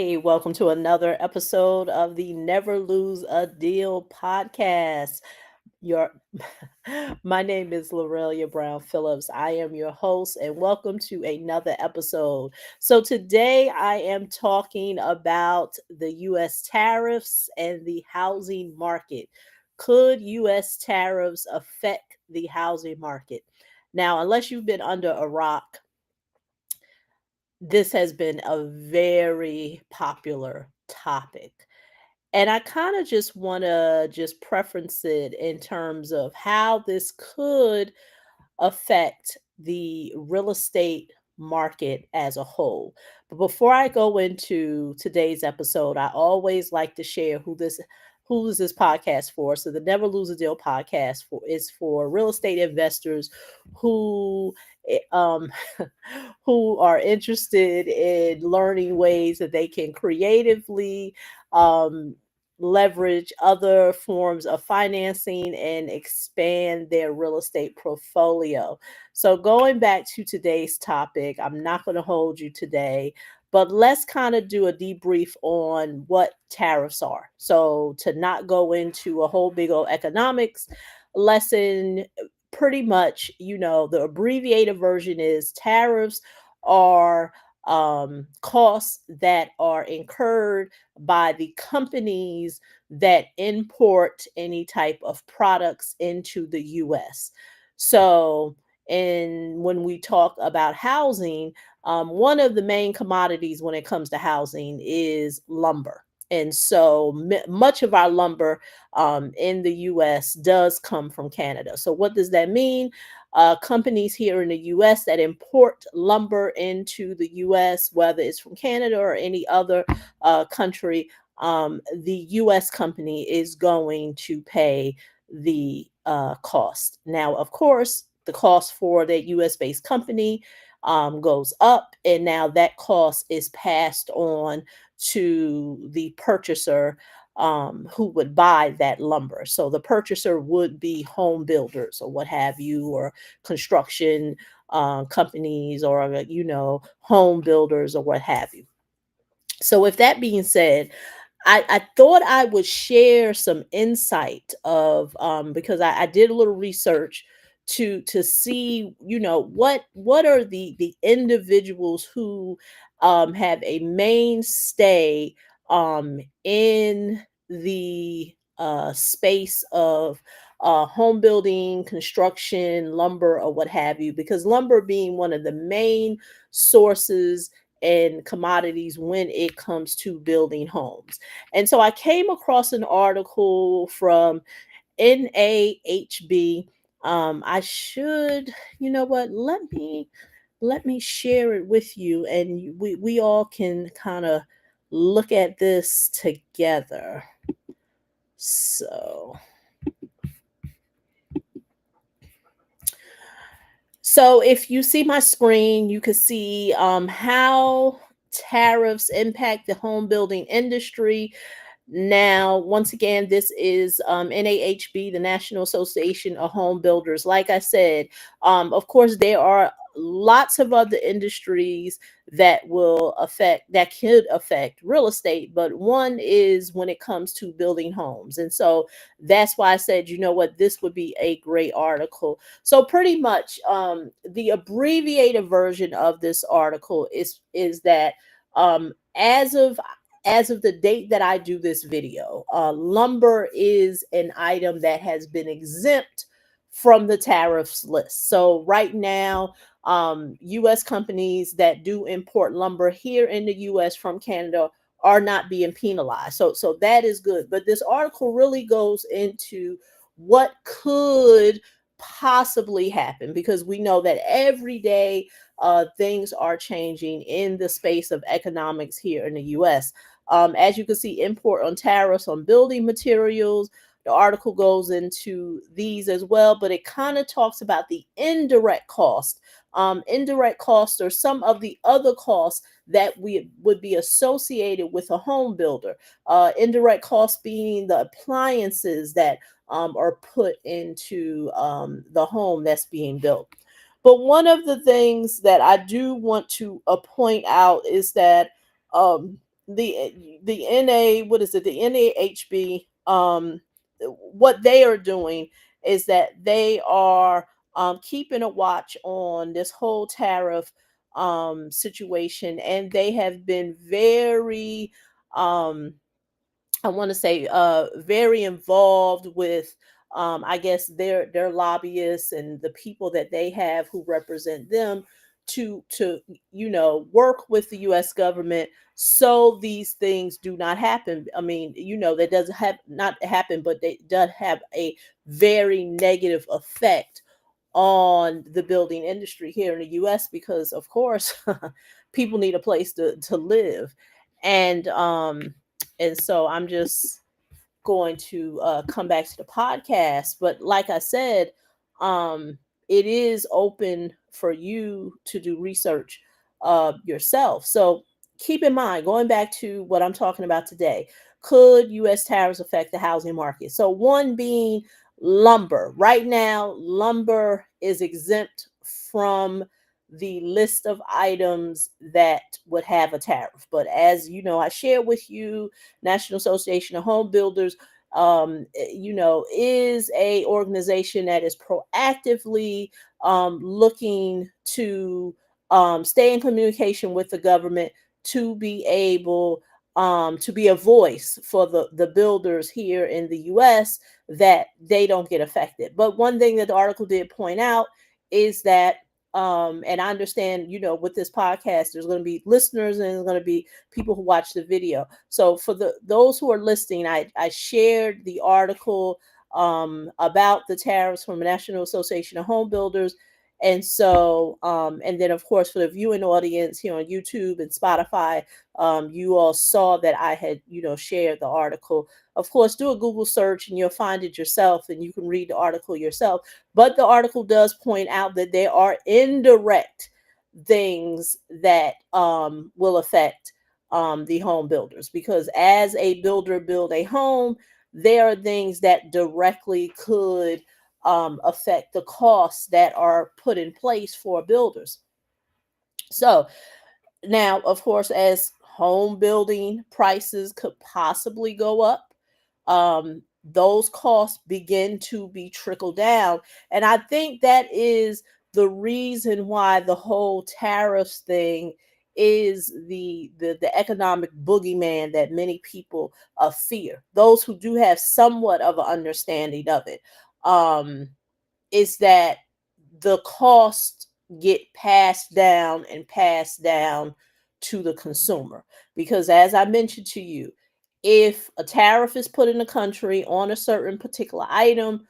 Hey, welcome to another episode of the Never Lose a Deal podcast. Your My name is Lorelia Brown-Phillips. I am your host and welcome to another episode. So today I am talking about the US tariffs and the housing market. Could US tariffs affect the housing market? Now, unless you've been under a rock, this has been a very popular topic. And I kind of just want to just preference it in terms of how this could affect the real estate market as a whole. But before I go into today's episode, I always like to share who is this podcast for. So the Never Lose a Deal podcast is for real estate investors who who are interested in learning ways that they can creatively um, leverage other forms of financing and expand their real estate portfolio. So, going back to today's topic, I'm not going to hold you today, but let's kind of do a debrief on what tariffs are. So, to not go into a whole big old economics lesson, pretty much, the abbreviated version is tariffs are costs that are incurred by the companies that import any type of products into the US. So, and when we talk about housing, one of the main commodities when it comes to housing is lumber. And so much of our lumber in the US does come from Canada. So, what does that mean? Companies here in the US that import lumber into the US, whether it's from Canada or any other country, the US company is going to pay the cost. Now, of course, the cost for that US based company goes up, and now that cost is passed on to the purchaser who would buy that lumber. So the purchaser would be home builders or what have you, or construction companies, or home builders or what have you. So with that being said, I thought I would share some insight of because I did a little research to see what are the individuals who have a mainstay in the space of home building, construction, lumber, or what have you, because lumber being one of the main sources and commodities when it comes to building homes. And so I came across an article from NAHB. I should, you know what? Let me share it with you, and we all can kind of look at this together. So, if you see my screen, you can see how tariffs impact the home building industry. Now, once again, this is NAHB, the National Association of Home Builders. Like I said, of course, there are lots of other industries that could affect real estate, but one is when it comes to building homes. And so that's why I said, you know what, this would be a great article. So pretty much the abbreviated version of this article is that as of the date that I do this video, lumber is an item that has been exempt from the tariffs list. So right now, U.S. companies that do import lumber here in the U.S. from Canada are not being penalized. So that is good. But this article really goes into what could possibly happen, because we know that every day things are changing in the space of economics here in the U.S. As you can see, import on tariffs on building materials. The article goes into these as well, but it kind of talks about the indirect cost. Indirect costs are some of the other costs that we would be associated with a home builder. Indirect costs being the appliances that are put into the home that's being built. But one of the things that I do want to point out is that um, the NA, what is it, the NAHB, what they are doing is that they are keeping a watch on this whole tariff situation, and they have been very um I want to say very involved with I guess their lobbyists and the people that they have who represent them to work with the US government so these things do not happen. I mean, that doesn't have not happen, but they does have a very negative effect on the building industry here in the US because of course people need a place to live. And so I'm just going to come back to the podcast. But like I said, um, it is open for you to do research yourself. So keep in mind, going back to what I'm talking about today, could U.S. tariffs affect the housing market? So, one being lumber. Right now, lumber is exempt from the list of items that would have a tariff. But as you know, I shared with you, National Association of Home Builders, is a organization that is proactively looking to stay in communication with the government to be able to be a voice for the builders here in the U.S. that they don't get affected. But one thing that the article did point out is that and I understand, with this podcast, there's going to be listeners and there's going to be people who watch the video. So for those who are listening, I shared the article about the tariffs from the National Association of Home Builders. And so, and then of course, for the viewing audience here on YouTube and Spotify, you all saw that I had, shared the article. Of course, do a Google search and you'll find it yourself and you can read the article yourself. But the article does point out that there are indirect things that will affect the home builders, because as a builder build a home, there are things that directly could affect the costs that are put in place for builders. So now, of course, as home building prices could possibly go up, those costs begin to be trickled down. And I think that is the reason why the whole tariffs thing is the economic boogeyman that many people fear. Those who do have somewhat of an understanding of it, um, is that the cost get passed down to the consumer. Because as I mentioned to you, if a tariff is put in the country on a certain particular item,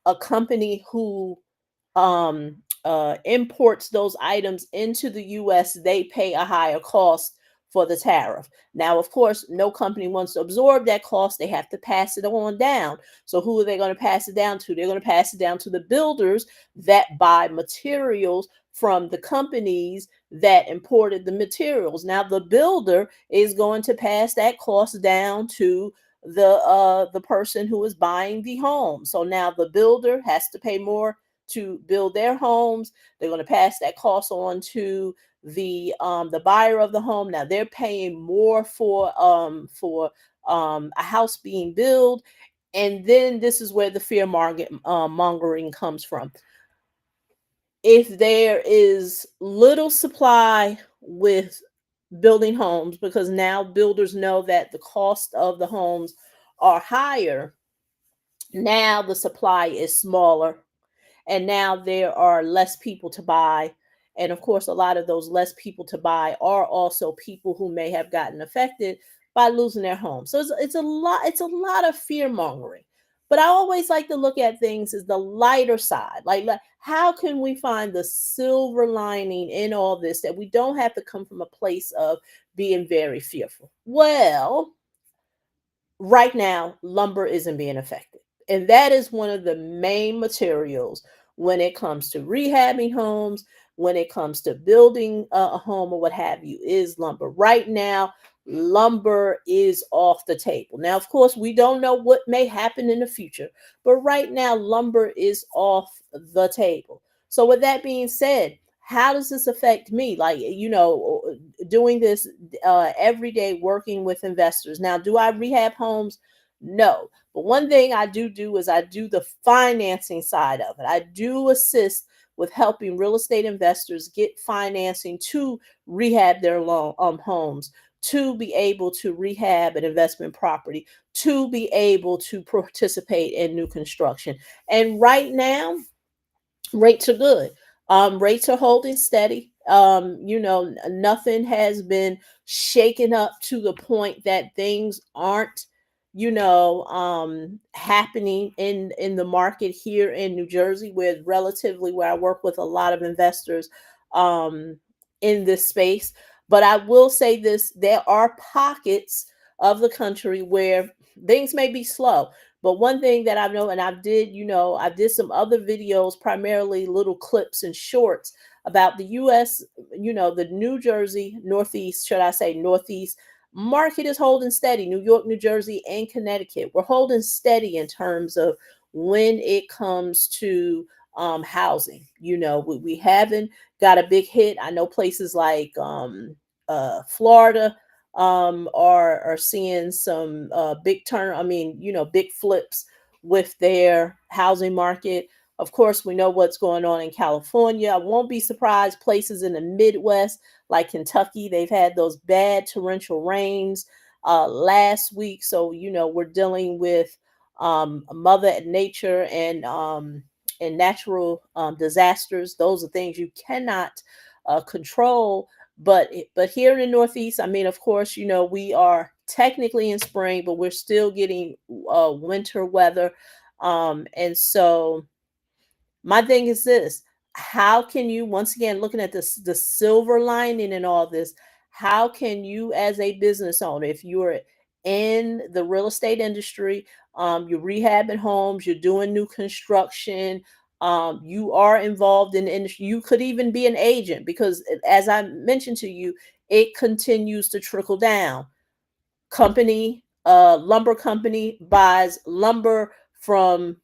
a company who imports those items into the US, they pay a higher cost for the tariff. Now, of course, no company wants to absorb that cost. They have to pass it on down. So who are they going to pass it down to? They're going to pass it down to the builders that buy materials from the companies that imported the materials. Now, the builder is going to pass that cost down to the person who is buying the home. So now the builder has to pay more to build their homes. They're going to pass that cost on to the buyer of the home. Now they're paying more for a house being built. And then this is where the fear mongering comes from. If there is little supply with building homes, because now builders know that the cost of the homes are higher, now the supply is smaller, and now there are less people to buy. And of course, a lot of those less people to buy are also people who may have gotten affected by losing their home. So it's a lot of fear mongering. But I always like to look at things as the lighter side. Like how can we find the silver lining in all this, that we don't have to come from a place of being very fearful? Well, right now, lumber isn't being affected. And that is one of the main materials when it comes to rehabbing homes, when it comes to building a home or what have you, is lumber. Right now, lumber is off the table. Now, of course, we don't know what may happen in the future, but right now, lumber is off the table. So, with that being said, how does this affect me? Like, doing this every day, working with investors. Now, do I rehab homes? No. But one thing I do is I do the financing side of it. I do assist with helping real estate investors get financing to rehab their homes, to be able to rehab an investment property, to be able to participate in new construction. And right now, rates are good. Rates are holding steady. Nothing has been shaken up to the point that things aren't, happening in the market here in New Jersey, where I work with a lot of investors um, in this space. But I will say this: there are pockets of the country where things may be slow. But one thing that I know, and I did some other videos, primarily little clips and shorts about the US, the New Jersey, Northeast, should I say Northeast market is holding steady. New York, New Jersey, and Connecticut. We're holding steady in terms of when it comes to housing. We haven't got a big hit. I know places like Florida are seeing some big flips with their housing market. Of course, we know what's going on in California. I won't be surprised places in the Midwest like Kentucky, they've had those bad torrential rains last week. So, we're dealing with mother nature and natural disasters. Those are things you cannot control. But here in the Northeast, I mean, of course, we are technically in spring, but we're still getting winter weather. And so my thing is this: how can you, once again, looking at this, the silver lining in all this, how can you, as a business owner, if you're in the real estate industry, you're rehabbing homes, you're doing new construction, you are involved in the industry, you could even be an agent, because as I mentioned to you, it continues to trickle down. Lumber company buys lumber from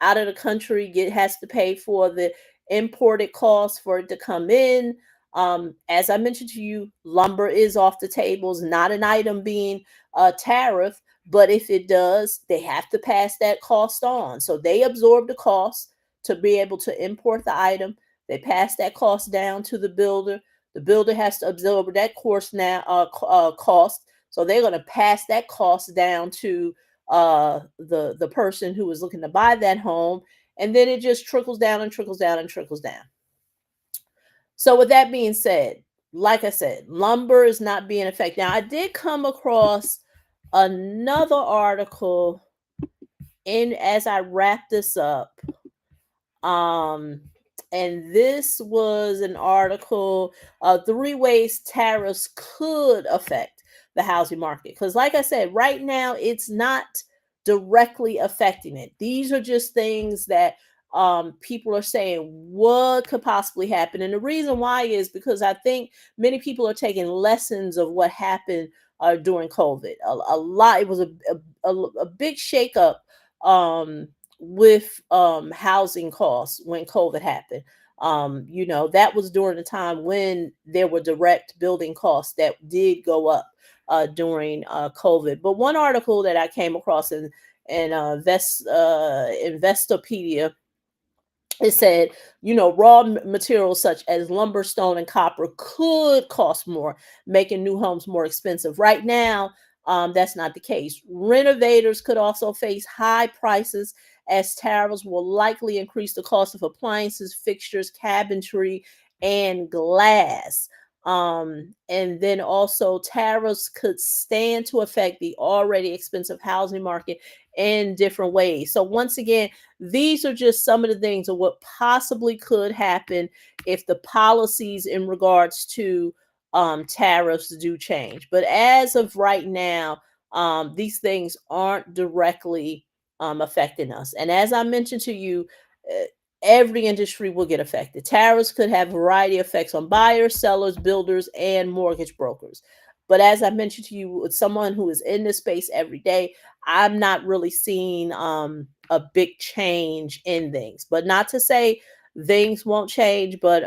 out of the country, has to pay for the imported costs for it to come in. As I mentioned to you, lumber is off the tables, not an item being tariff, but if it does, they have to pass that cost on. So they absorb the cost to be able to import the item. They pass that cost down to the builder. The builder has to absorb that cost, so they're going to pass that cost down to the person who is looking to buy that home, and then it just trickles down and trickles down and trickles down. So with that being said, like I said, lumber is not being affected. Now, I did come across another article as I wrap this up. Um, and this was an article, three ways tariffs could affect the housing market. Because, like I said, right now it's not directly affecting it. These are just things that people are saying what could possibly happen. And the reason why is because I think many people are taking lessons of what happened during COVID. A lot, it was a big shakeup. With housing costs when COVID happened. That was during the time when there were direct building costs that did go up during COVID. But one article that I came across in Investopedia, it said, raw materials such as lumber, stone, and copper could cost more, making new homes more expensive. Right now, that's not the case. Renovators could also face high prices as tariffs will likely increase the cost of appliances, fixtures, cabinetry, and glass. And then also tariffs could stand to affect the already expensive housing market in different ways. So once again, these are just some of the things of what possibly could happen if the policies in regards to tariffs do change. But as of right now, these things aren't directly affecting us. And as I mentioned to you, every industry will get affected. Tariffs could have a variety of effects on buyers, sellers, builders, and mortgage brokers. But as I mentioned to you, with someone who is in this space every day, I'm not really seeing a big change in things. But not to say things won't change, but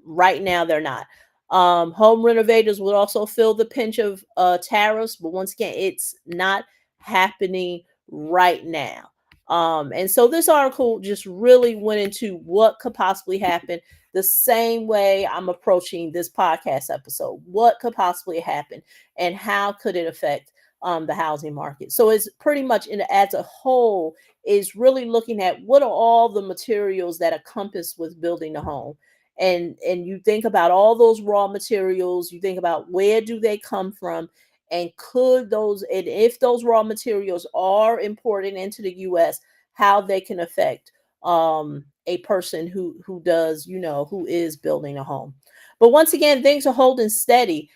right now they're not. Home renovators would also feel the pinch of tariffs, but once again, it's not happening right now. And so this article just really went into what could possibly happen, the same way I'm approaching this podcast episode. What could possibly happen, and how could it affect the housing market? So it's pretty much as a whole is really looking at what are all the materials that encompass with building a home. And you think about all those raw materials, you think about where do they come from, and could those, and if those raw materials are imported into the US, how they can affect a person who does, who is building a home. But once again, things are holding steady.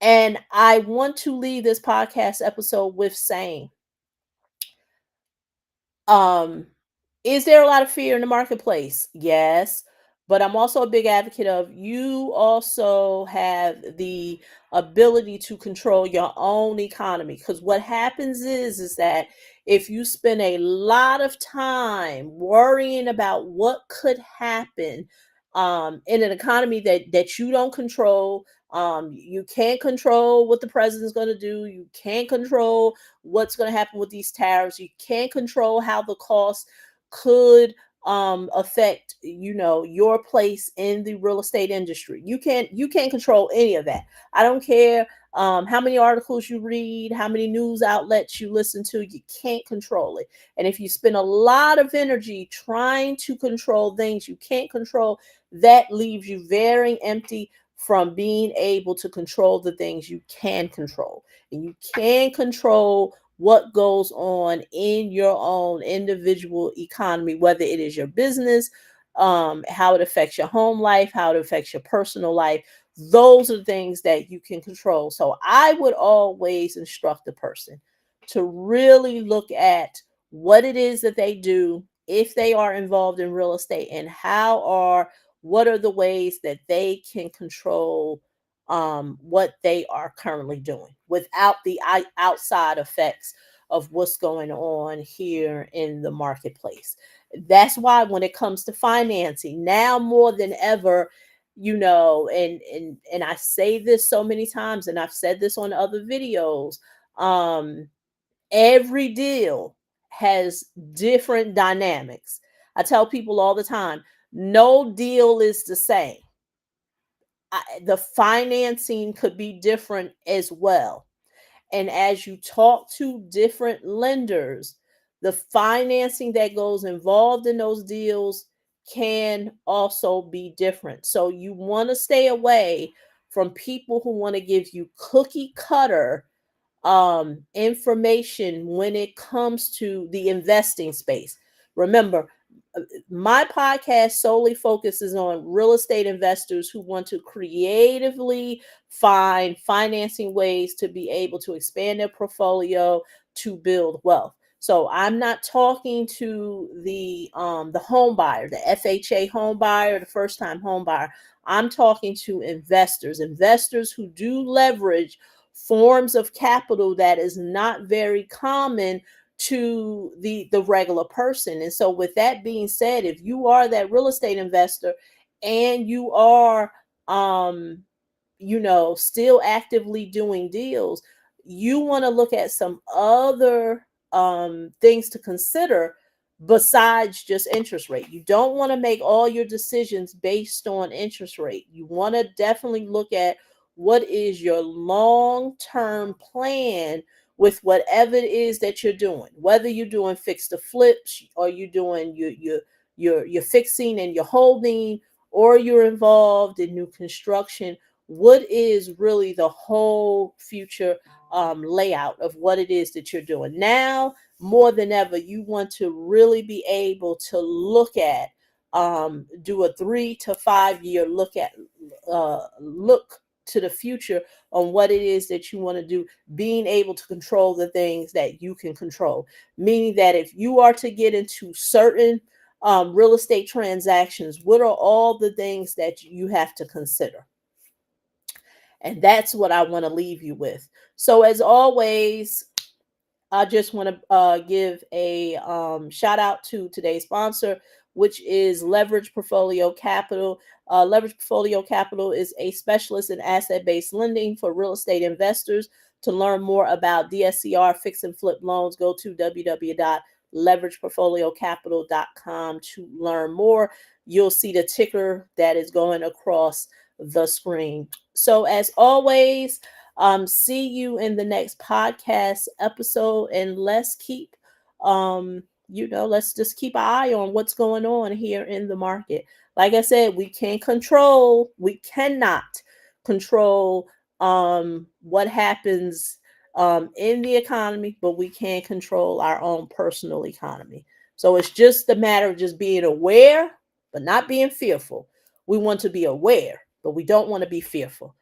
And I want to leave this podcast episode with saying, um, is there a lot of fear in the marketplace? Yes. But I'm also a big advocate of you also have the ability to control your own economy. Because what happens is that if you spend a lot of time worrying about what could happen in an economy that you don't control, you can't control what the president's going to do. You can't control what's going to happen with these tariffs. You can't control how the cost could affect, your place in the real estate industry. You can't control any of that. I don't care how many articles you read, how many news outlets you listen to. You can't control it. And if you spend a lot of energy trying to control things you can't control, that leaves you very empty from being able to control the things you can control. And you can control what goes on in your own individual economy, whether it is your business, how it affects your home life, how it affects your personal life. Those are the things that you can control. So I would always instruct the person to really look at what it is that they do if they are involved in real estate, and what are the ways that they can control what they are currently doing without the outside effects of what's going on here in the marketplace. That's why when it comes to financing, now more than ever, and I say this so many times, and I've said this on other videos, um, every deal has different dynamics. I tell people all the time, no deal is the same. The financing could be different as well. And as you talk to different lenders, the financing that goes involved in those deals can also be different. So you want to stay away from people who want to give you cookie cutter information when it comes to the investing space. Remember, my podcast solely focuses on real estate investors who want to creatively find financing ways to be able to expand their portfolio to build wealth. So I'm not talking to the home buyer, the FHA home buyer, the first time home buyer. I'm talking to investors who do leverage forms of capital that is not very common to the regular person. And so with that being said, if you are that real estate investor and you are still actively doing deals, you want to look at some other things to consider besides just interest rate. You don't want to make all your decisions based on interest rate. You want to definitely look at what is your long-term plan with whatever it is that you're doing, whether you're doing fix to flips, or you're doing you're fixing and you're holding, or you're involved in new construction. What is really the whole future layout of what it is that you're doing? Now more than ever, you want to really be able to look at, do a 3 to 5 year look to the future on what it is that you want to do, being able to control the things that you can control. Meaning that if you are to get into certain real estate transactions, what are all the things that you have to consider? And that's what I want to leave you with. So, as always, I just want to give a shout out to today's sponsor, which is Leverage Portfolio Capital. Leverage Portfolio Capital is a specialist in asset-based lending for real estate investors. To learn more about DSCR fix and flip loans, go to www.leverageportfoliocapital.com to learn more. You'll see the ticker that is going across the screen. So as always, see you in the next podcast episode, and let's keep let's just keep an eye on what's going on here in the market. Like I said, we cannot control what happens in the economy, but we can control our own personal economy. So it's just a matter of just being aware, but not being fearful. We want to be aware, but we don't want to be fearful.